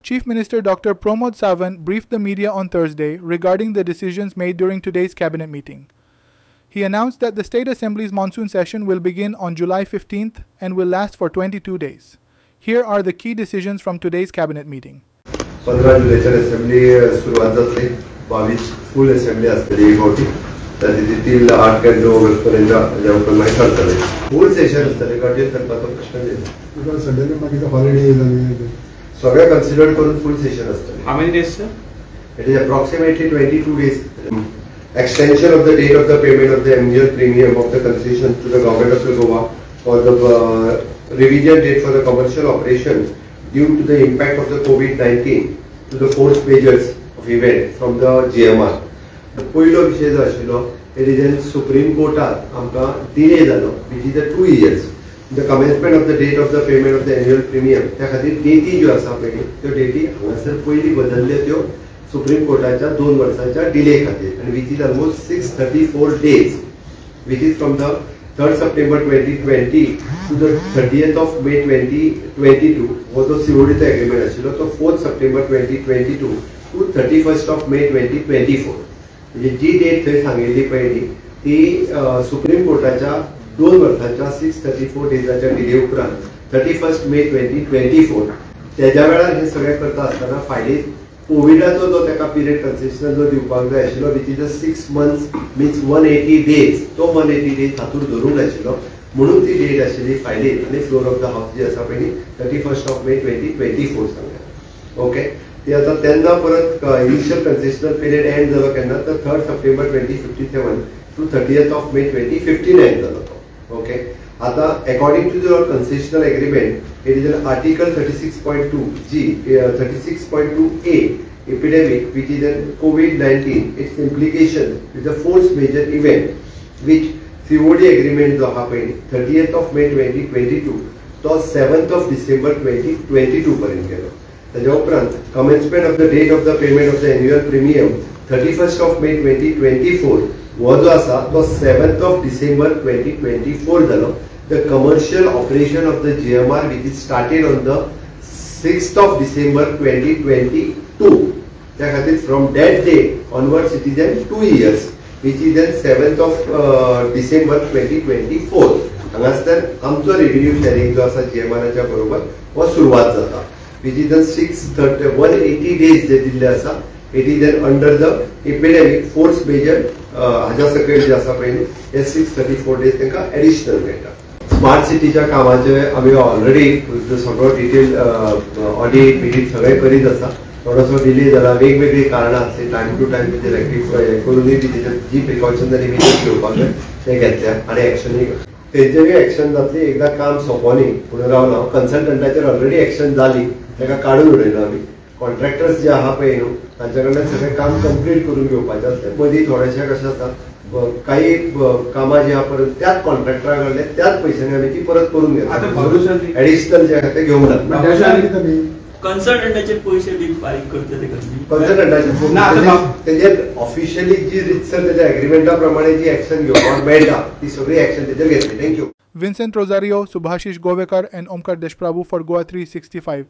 Chief Minister Dr. Pramod Sawant briefed the media on Thursday regarding the decisions made during today's cabinet meeting. He announced that the State Assembly's monsoon session will begin on July 15th and will last for 22 days. Here are the key decisions from today's cabinet meeting. 15 जुलैच्या assembly सुरुवात जातली 22 फुल assembly असतली मोठी त्यातील 8 ते 9 ऑगस्टपर्यंत जेवण माहिती चालतले फुल सेशन असतले गाडी करपाचो प्रश्न नाही बिकॉज संडेला मागीर हॉलिडे जाली सगळे कन्सिडर करून फुल सेशन असतले how many days sir it is approximately 22 days extension of the date of the payment of the annual premium of the concession to the government of the Goa for the revision date for the commercial operation due to the impact of the COVID-19 to the force measures of event from the GMR. The पहिलो विषय जो आशिल्लो it is in Supreme Court आमकां delay जालो which is 2 years. The commencement of the date of the payment of the annual premium त्या खातीर डेटी ज्यो आसा पळय त्यो डेटी हांगासर पयली बदलल्यो त्यो सुप्रीम कोर्टाच्या 2 वर्सांच्या डिले खातीर and which is almost 634 days which is from the 3rd September 2020 to the 30th of May 2022 वो तो COD चा एग्रीमेंट आशिल्लो तो 4th September 2022 to 31st of May 2024 म्हणजे जी डेट थंय सांगिल्ली पळय ती सुप्रीम कोर्टाच्या 2 वर्सांच्या 634 डेजाच्या डिले उपरांत 31st May 2024 त्याच्या वेळार हे सगळे करता आसतना फायली कोविडाचो जो तेका पिरियड कन्सेशनल जो दिवपाक जाय आशिल्लो which is 6 months means 180 days तो 180 days हातूर धरून आशिल्लो म्हणून ती डेट आशिल्ली फायलीन आनी फ्लोर ऑफ द हाऊस जी आसा पळय 31st of May 2024 सांगल्या ओके ती आता तेन्ना परत इनिशियल कन्सेशनल पिरियड एंड जालो केन्ना तर 3rd September 2057 to 30th of May 2059 जालो तो ओके आता according to the concessional agreement it is an article 36.2 G 36.2 A epidemic which is an COVID-19 its implication is a force major event which COD agreement जो हा पळय 30th of May 2022 तो 7th of December 2022 पर्यंत गेलो त्याच्या उपरांत commencement of the date of the payment of the annual premium 31st of May 2024 वो जो आसा तो 7th of December 2024 जालो the commercial operation of the GMR which is started on the 6th of December 2022 त्या खातीर from that day onwards it is 2 years which is then 7th of December 2024 हांगासर आमचो revenue sharing जो आसा GMR च्या बरोबर हो सुरुवात जाता which is 180 days जे दिल्ले आसा it is then under the epidemic force major हाज्या सकयल जे आसा पळय हे 634 days तांकां एडिशनल मेळटा स्मार्ट सिटीच्या कामाचे आम्ही ऑलरेडी सगळं डिटेल ऑडिट बिडिट सगळे करीत आसा थोडोसो डिले जाला वेगवेगळी कारणां आसली टाइम टू टाइम तेजे रेक्टिफाय करूनय जी प्रिकॉशनरी मेजर्स घेवपाक जाय ते घेतल्या आनी एक्शनय तेंचेय एक्शन जातली एकदा काम सोंपोनी पूण रावना कन्सल्टंटाचेर ऑलरेडी एक्शन जाली ताका काडून उडयलो आमी कॉन्ट्रॅक्टर्स जे आहा पळय न्हू तांचे कडल्यान सगळें काम कंप्लीट करून घेवपाचें आसलें मदीं थोडेशें कशें आसा काही कामां जी आहा परत त्याच कॉन्ट्रॅक्टरा कडले त्याच पयशांनी आमी ती परत करून घेतली एडिशनल जे आहा ते घेवंक ना कन्सल्टंटाचे पैसे बी फारीक करते ते कन्सल्टंटाचे तेजेर ऑफिशियली जी रितसर तेज्या एग्रीमेंटा प्रमाणे जी एक्शन घेवपाक मेळटा ती सगळी एक्शन तेजेर घेतली thank you Vincent Rosario, Subhashish Govekar and Omkar Deshprabhu for GOA365.